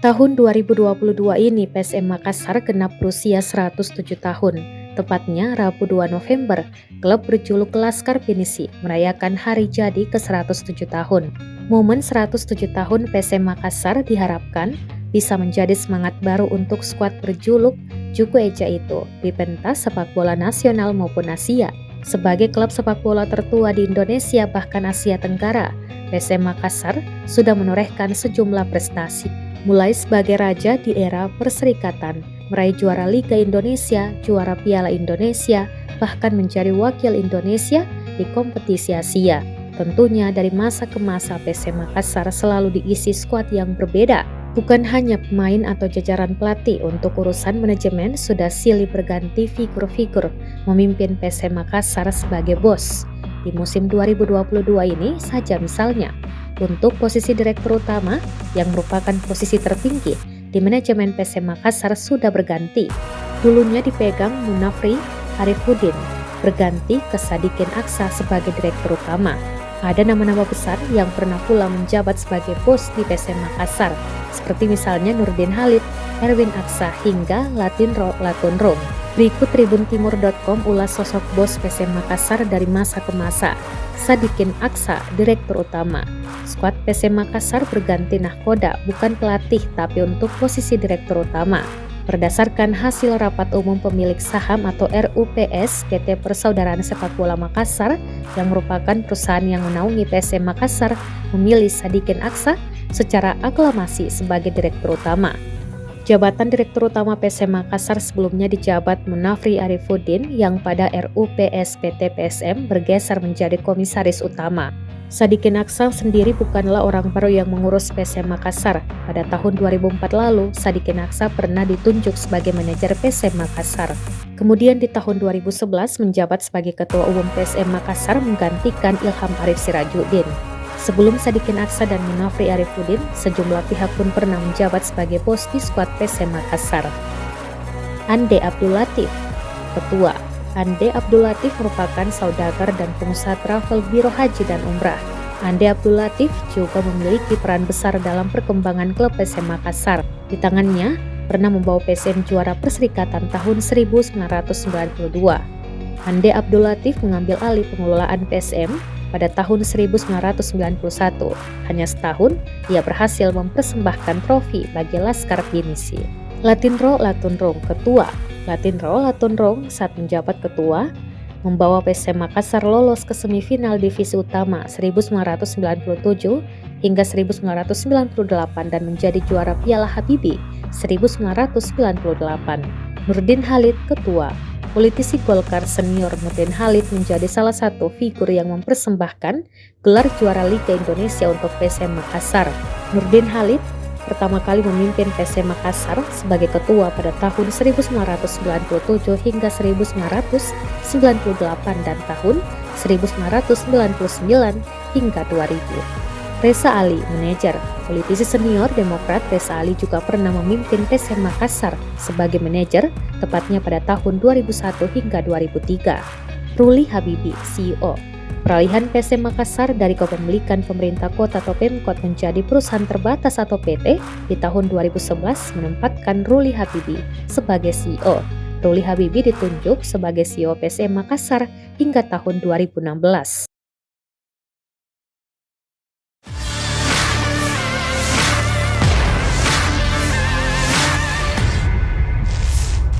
Tahun 2022 ini PSM Makassar genap berusia 107 tahun. Tepatnya Rabu 2 November, klub berjuluk Laskar Pinisi merayakan hari jadi ke-107 tahun. Momen 107 tahun PSM Makassar diharapkan bisa menjadi semangat baru untuk skuad berjuluk Juku Eja itu di pentas sepak bola nasional maupun Asia. Sebagai klub sepak bola tertua di Indonesia bahkan Asia Tenggara, PSM Makassar sudah menorehkan sejumlah prestasi. Mulai sebagai raja di era perserikatan, meraih juara Liga Indonesia, juara Piala Indonesia, bahkan menjadi wakil Indonesia di kompetisi Asia. Tentunya dari masa ke masa PSM Makassar selalu diisi skuad yang berbeda. Bukan hanya pemain atau jajaran pelatih, untuk urusan manajemen sudah silih berganti figur-figur memimpin PSM Makassar sebagai bos. Di musim 2022 ini saja misalnya, untuk posisi direktur utama yang merupakan posisi tertinggi di manajemen PSM Makassar sudah berganti. Dulunya dipegang Munafri Arifuddin, berganti ke Sadikin Aksa sebagai direktur utama. Ada nama-nama besar yang pernah pula menjabat sebagai bos di PSM Makassar, seperti misalnya Nurdin Halid, Erwin Aksa, hingga Latinro Latunrung. Berikut tribuntimur.com ulas sosok bos PSM Makassar dari masa ke masa. Sadikin Aksa, direktur utama. Skuad PSM Makassar berganti nahkoda, bukan pelatih tapi untuk posisi direktur utama. Berdasarkan hasil rapat umum pemilik saham atau RUPS PT Persaudaraan Sepak Bola Makassar yang merupakan perusahaan yang menaungi PSM Makassar memilih Sadikin Aksa secara aklamasi sebagai direktur utama. Jabatan direktur utama PSM Makassar sebelumnya dijabat Munafri Arifuddin yang pada RUPS PT PSM bergeser menjadi komisaris utama. Sadikin Aksa sendiri bukanlah orang baru yang mengurus PSM Makassar. Pada tahun 2004 lalu, Sadikin Aksa pernah ditunjuk sebagai manajer PSM Makassar. Kemudian di tahun 2011 menjabat sebagai ketua umum PSM Makassar menggantikan Ilham Arif Sirajuddin. Sebelum Sadikin Aksa dan Munafri Arifuddin, sejumlah pihak pun pernah menjabat sebagai bos di skuad PSM Makassar. Ande Abdul Latif, Ketua. Ande Abdul Latif merupakan saudagar dan pengusaha travel Biro Haji dan Umrah. Ande Abdul Latif juga memiliki peran besar dalam perkembangan klub PSM Makassar. Di tangannya, pernah membawa PSM juara Perserikatan tahun 1992. Ande Abdul Latif mengambil alih pengelolaan PSM pada tahun 1991. Hanya setahun, ia berhasil mempersembahkan trofi bagi Laskar Pinisi. Latinro Latunrung, Ketua. Latinro Latunrung saat menjabat ketua, membawa PSM Makassar lolos ke semifinal divisi utama 1997 hingga 1998 dan menjadi juara Piala Habibie 1998. Nurdin Halid, Ketua. Politisi Golkar senior Nurdin Halid menjadi salah satu figur yang mempersembahkan gelar juara Liga Indonesia untuk PSM Makassar. Nurdin Halid pertama kali memimpin PSM Makassar sebagai ketua pada tahun 1997 hingga 1998 dan tahun 1999 hingga 2000. Reza Ali, manajer. Politisi senior Demokrat Reza Ali juga pernah memimpin PSM Makassar sebagai manajer, tepatnya pada tahun 2001 hingga 2003. Ruli Habibie, CEO. Peralihan PSM Makassar dari kepemilikan pemerintah kota atau Pemkot menjadi perusahaan terbatas atau PT di tahun 2011 menempatkan Ruli Habibie sebagai CEO. Ruli Habibie ditunjuk sebagai CEO PSM Makassar hingga tahun 2016.